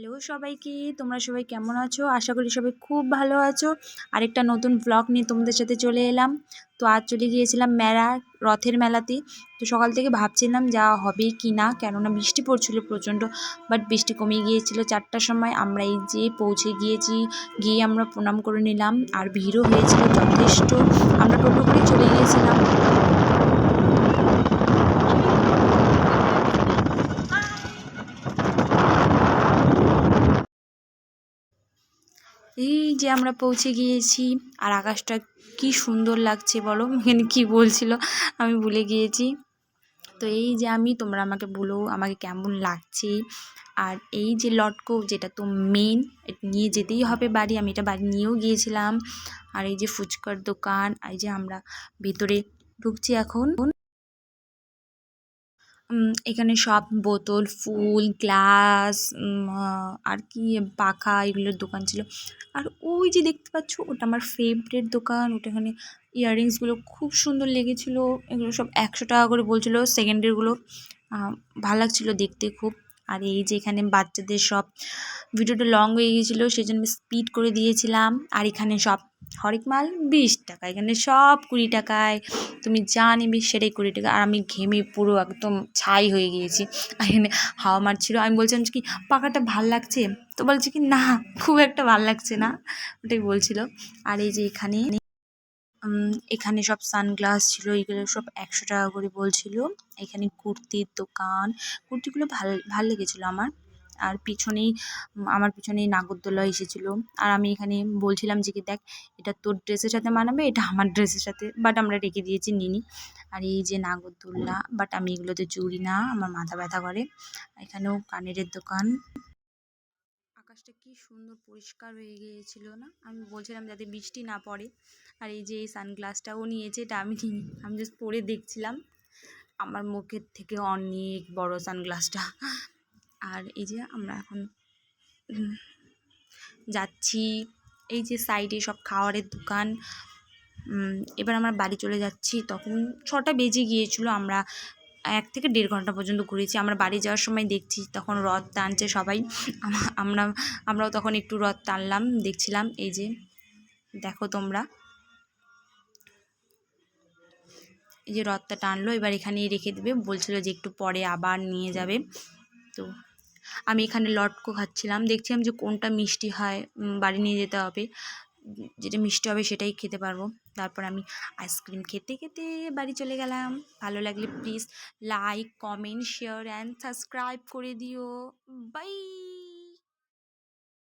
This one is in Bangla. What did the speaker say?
হ্যালো সবাইকে, তোমরা সবাই কেমন আছো? আশা করি সবাই খুব ভালো আছো। আরেকটা নতুন ব্লগ নিয়ে তোমাদের সাথে চলে এলাম। তো আজ চলে গিয়েছিলাম রথের মেলাতে। তো সকাল থেকে ভাবছিলাম যাওয়া হবে কি না, কেননা বৃষ্টি পড়ছিল প্রচণ্ড। বাট বৃষ্টি কমে গিয়েছিল 4টার সময়। আমরা এই যে পৌঁছে গিয়েছি, গিয়ে আমরা প্রণাম করে নিলাম। আর ভিড়ও হয়েছিল যথেষ্ট। আমরা টোটো করে চলে গিয়েছিলাম। এই যে আমরা পৌঁছে গিয়েছি, আর আকাশটা কি সুন্দর লাগছে বলো। এখানে কি বলছিল আমি ভুলে গিয়েছি। তো এই যে তোমরা আমাকে বলো আমাকে কেমন লাগছে। আর এই যে লটকো, যেটা তো মেন, এটা নিয়ে যেতেই হবে বাড়ি। আমি এটা বাড়ি নিয়েও গিয়েছিলাম। আর এই যে ফুচকার দোকান, এই যে আমরা ভেতরে ঢুকছি এখন। এখানে সব বোতল, ফুল, গ্লাস, আর কি পাখা, এগুলোর দোকান ছিল। আর ওই যে দেখতে পাচ্ছ, ওটা আমার ফেভারিট দোকান। ওটা এখানে ইয়াররিংসগুলো খুব সুন্দর লেগেছিলো। এগুলো সব 100 টাকা করে বলছিল সেকেন্ডেরগুলো। ভালো লাগছিলো দেখতে খুব। আর এই যে এখানে বাচ্চাদের সব, ভিডিওটা লং হয়ে গিয়েছিলো সেই জন্য স্পিড করে দিয়েছিলাম। আর এখানে সব হরেক মাল 20 টাকা, এখানে সব 20 টাকায়। তুমি যা নিবি সেটাই 20 টাকা। আর আমি ঘেমে পুরো একদম ছাই হয়ে গিয়েছি। আর এখানে হাওয়া মারছিল। আমি বলছিলাম যে কি পাখাটা ভাল লাগছে, তো বলছে কি না, খুব একটা ভাল লাগছে না, ওটাই বলছিল। আর এই যে এখানে সব সানগ্লাস ছিল, এগুলো সব 100 টাকা করে বলছিল। এখানে কুর্তির দোকান, কুর্তিগুলো ভাল লেগেছিলো আমার। আর আমার পিছনেই নাগরদোলা এসেছিল। আর আমি এখানে বলছিলাম যে কি দেখ, এটা তোর ড্রেসের সাথে মানাবে, এটা আমার ড্রেসের সাথে, বাট আমরা রেখে দিয়েছি, নিনি। আর এই যে নাগরদোল্লা, বাট আমি এগুলোতে চড়ি না, আমার মাথা ব্যথা করে। এখানেও কানের দোকান। আকাশটা কি সুন্দর পরিষ্কার হয়ে গিয়েছিল না? আমি বলছিলাম যাতে বৃষ্টি না পড়ে। আর এই যে এই সানগ্লাসটাও নিয়েছে, এটা আমি নিইনি, আমি জাস্ট পরে দেখছিলাম। আমার মুখের থেকে অনেক বড় সানগ্লাসটা। আর এই যে আমরা এখন যাচ্ছি। এই যে সাইডে সব খাবারের দোকান। এবার আমরা বাড়ি চলে যাচ্ছি। তখন 6টা বেজে গিয়েছিল। আমরা 1 থেকে 1.5 ঘন্টা পর্যন্ত ঘুরেছি। আমরা বাড়ি যাওয়ার সময় দেখছি তখন রথ টানছে সবাই। আমরাও তখন একটু রথ টানলাম, দেখছিলাম। এই যে দেখো তোমরা, এই যে রথটা টানলো, এবার এখানেই রেখে দেবে, বলছিল যে একটু পরে আবার নিয়ে যাবে। তো আমি এখানে লটকো খাচ্ছিলাম, দেখছিলাম যে কোনটা মিষ্টি হয়, বাড়ি নিয়ে যেতে হবে। যেটা মিষ্টি হবে সেটাই খেতে পারবো। তারপর আমি আইসক্রিম খেতে খেতে বাড়ি চলে গেলাম। ভালো লাগলে please like, comment, share and subscribe করে দিও। বাই।